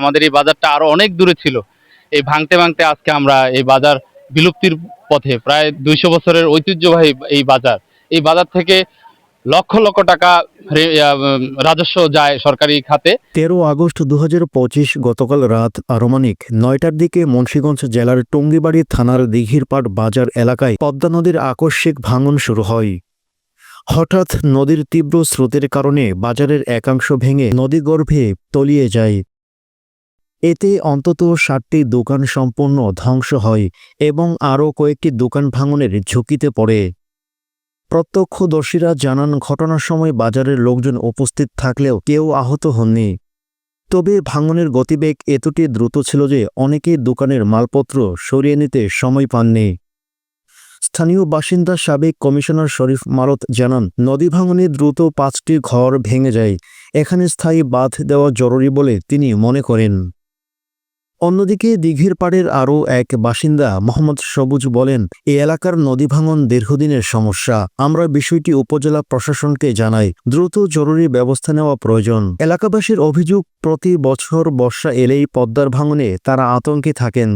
আমাদের এই বাজারটা আরো অনেক দূরে ছিল। এই ভাঙতে ভাঙতে আজকে আমরা এই বাজার বিলুপ্তির পথে। প্রায় ২০০ বছরের ঐতিহ্যবাহী এই বাজার। এই বাজার থেকে লক্ষ লক্ষ টাকা রাজস্ব যায় সরকারি খাতে। 13 আগস্ট 2025 গতকাল রাত আনুমানিক 9টার দিকে মুন্সিগঞ্জ জেলার টঙ্গিবাড়ি থানার দিঘিরপাড় বাজার এলাকায় পদ্মা নদীর আকস্মিক ভাঙন শুরু হয়। হঠাৎ নদীর তীব্র স্রোতের কারণে বাজারের একাংশ ভেঙে নদীগর্ভে তলিয়ে যায়। এতে অন্তত 60টি দোকান সম্পূর্ণ ধ্বংস হয় এবং আরও কয়েকটি দোকান ভাঙনের ঝুঁকিতে পড়ে। প্রত্যক্ষদর্শীরা জানান, ঘটনার সময় বাজারের লোকজন উপস্থিত থাকলেও কেউ আহত হননি। তবে ভাঙনের গতিবেগ এতটি দ্রুত ছিল যে অনেকেই দোকানের মালপত্র সরিয়ে নিতে সময় পাননি। স্থানীয় বাসিন্দা সাবেক কমিশনার শরীফ মারত জানান, নদী ভাঙনে দ্রুত 5টি ঘর ভেঙে যায়। এখানে স্থায়ী বাঁধ দেওয়া জরুরি বলে তিনি মনে করেন। অন্যদিকে দিঘির পাড়ের আরও এক বাসিন্দা মোহাম্মদ সবুজ বলেন, এই এলাকার নদী ভাঙন দীর্ঘদিনের সমস্যা। আমরা বিষয়টি উপজেলা প্রশাসনকে জানাই। দ্রুত জরুরি ব্যবস্থা নেওয়া প্রয়োজন। এলাকাবাসীর অভিযোগ, প্রতি বছর বর্ষা এলেই পদ্মার ভাঙনে তারা আতঙ্কে থাকেন।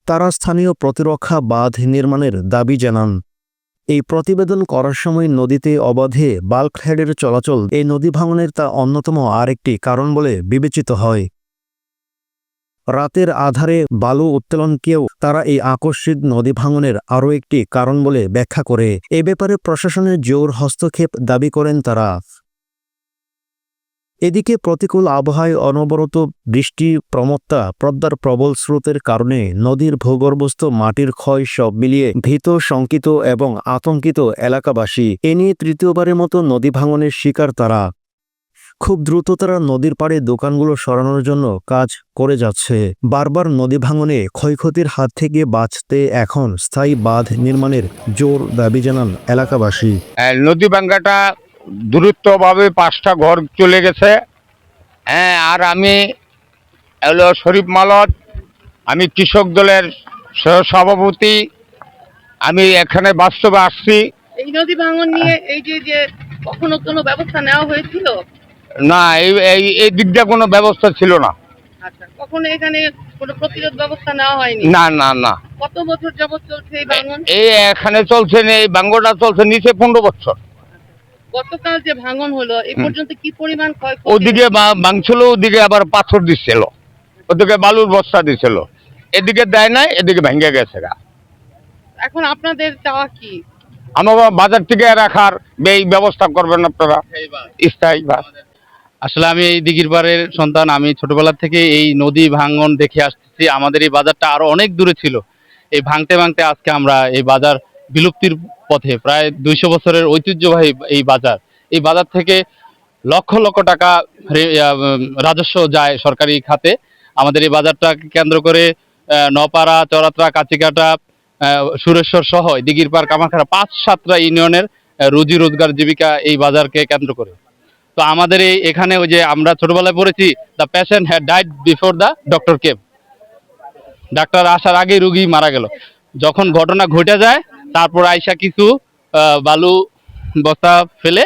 তারা স্থানীয় প্রতিরক্ষা বাঁধ নির্মাণের দাবি জানান। এই প্রতিবেদন করার সময় নদীতে অবাধে বাল্কহেডের চলাচল এই নদী ভাঙনের তা অন্যতম আরেকটি কারণ বলে বিবেচিত হয়। রাতের আধারে বালু উত্তোলনকেও তারা এই আকস্মিক নদী ভাঙনের আরও একটি কারণ বলে ব্যাখ্যা করে। এ ব্যাপারে প্রশাসনের জোর হস্তক্ষেপ দাবি করেন তারা। এদিকে প্রতিকূল আবহাওয়ায় অনবরত বৃষ্টি, প্রমত্তা, পদ্মার প্রবল স্রোতের কারণে নদীর ভূগর্ভস্থ মাটির ক্ষয় সব মিলিয়ে ভীত, শঙ্কিত এবং আতঙ্কিত এলাকাবাসী। এ নিয়ে তৃতীয়বারের মতো নদী ভাঙনের শিকার তারা। খুব দ্রুত তারা নদীর পাড়ে দোকানগুলো সরানোর জন্য কাজ করে যাচ্ছে। বারবার নদী ভাঙনে ক্ষয়ক্ষতির হাত থেকে বাঁচতে এখন স্থায়ী বাঁধ নির্মাণের জোর দাবি জানান এলাকাবাসী। নদী ভাঙ্গাটা দ্রুতভাবে 5টা ঘর চলে গেছে। আর আমি হলো শরীফ মালত, আমি কৃষক দলের সভাপতি। আমি এখানে বাস্তবে আসছি। এই নদী ভাঙন নিয়ে এই যে কখনো কোনো ব্যবস্থা নেওয়া হয়েছিল? না, এই দিকটা কোনো ব্যবস্থা ছিল না। আচ্ছা, কখনো এখানে কোনো প্রতিরোধ ব্যবস্থা নেওয়া হয়নি? না না না। কত বছর যাবত চলছে এই ভাঙন? এই এখানে চলছে, এই ভাঙ্গনটা চলছে নিচে 15 বছর। গতকাল যে ভাঙন হলো, এই পর্যন্ত কি পরিমাণ ক্ষয়ক্ষতি? ওদিকে ভাঙছিল, ওদিকে আবার পাথর দিচ্ছিল, ওদিকে বালুর বস্তা দিচ্ছিল, এদিকে দেয় নাই, এদিকে ভেঙে গেছে। এখন আপনাদের চাওয়া কি? আমার বাজার থেকে রাখার এই ব্যবস্থা করবেন আপনারা, স্থায়ী বাস। আসলে আমি এই দিঘির পাড়ের সন্তান। আমি ছোটবেলা থেকে এই নদী ভাঙন দেখে আসতেছি। আমাদের এই বাজারটা আরো অনেক দূরে ছিল। এই ভাঙতে ভাঙতে আজকে আমরা এই বাজার বিলুপ্তির পথে। প্রায় ২০০ বছরের ঐতিহ্যবাহী এই বাজার। এই বাজার থেকে লক্ষ লক্ষ টাকা রাজস্ব যায় সরকারি খাতে। আমাদের এই বাজারটাকে কেন্দ্র করে নপাড়া, চরাত্রা, কাচিকাটা, সুরেশ্বর সহ দিঘির পাড়, কামাখাড়া 5-7টা ইউনিয়নের রুজি রোজগার জীবিকা এই বাজারকে কেন্দ্র করে। তো আমাদের এখানে ওই যে আমরা ছোটবেলায় পড়েছি, the patient had died before the doctor came. Doctor আসার আগেই রুগী মারা গেল। যখন ঘটনা ঘটে যায়, তারপর আইসা কিছু বালু বস্তা ফেলে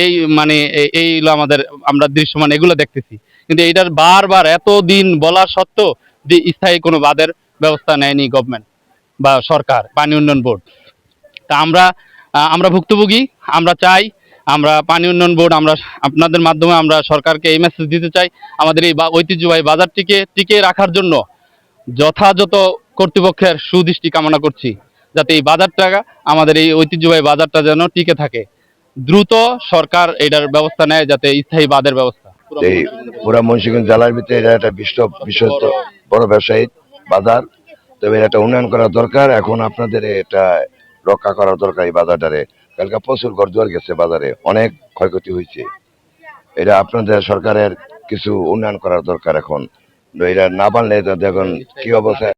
এই মানে এই হলো আমাদের, আমরা দৃশ্যমান এগুলো দেখতেছি। কিন্তু এইটার বারবার এতদিন বলা সত্ত্বেও যে স্থায়ী কোনো বাঁধের ব্যবস্থা নেয়নি গভর্নমেন্ট বা সরকার, পানি উন্নয়ন বোর্ড। তা আমরা ভুক্তভোগী। আমরা চাই, আমরা পানি উন্নয়ন বোর্ড, আমরা আপনাদের মাধ্যমে আমরা সরকারকে এই মেসেজ দিতে চাই, আমাদের এই ঐতিহ্যবাহী বাজারটিকে টিকে রাখার জন্য যথাযথ কর্তৃপক্ষের সুদৃষ্টি কামনা করছি, যাতে এই বাজারটা, আমাদের এই ঐতিহ্যবাহী বাজারটা যেন টিকে থাকে। দ্রুত সরকার এটার ব্যবস্থা নেয়, যাতে স্থায়ী বাঁধের ব্যবস্থা। এই পুরা মুন্সিগঞ্জ জেলার ভিতরে এটা একটা বিশ্বস্ত বড় ব্যবসায়ী বাজার। তবে এটা উন্নয়ন করা দরকার। এখন আপনাদের এটা রক্ষা করা দরকার এই বাজারটারে। কালকে প্রচুর ঘর দুয়ার গেছে, বাজারে অনেক ক্ষয়ক্ষতি হয়েছে। এটা আপনাদের সরকারের কিছু উন্নয়ন করার দরকার এখন। এটা না পারলে দেখুন কি অবস্থা।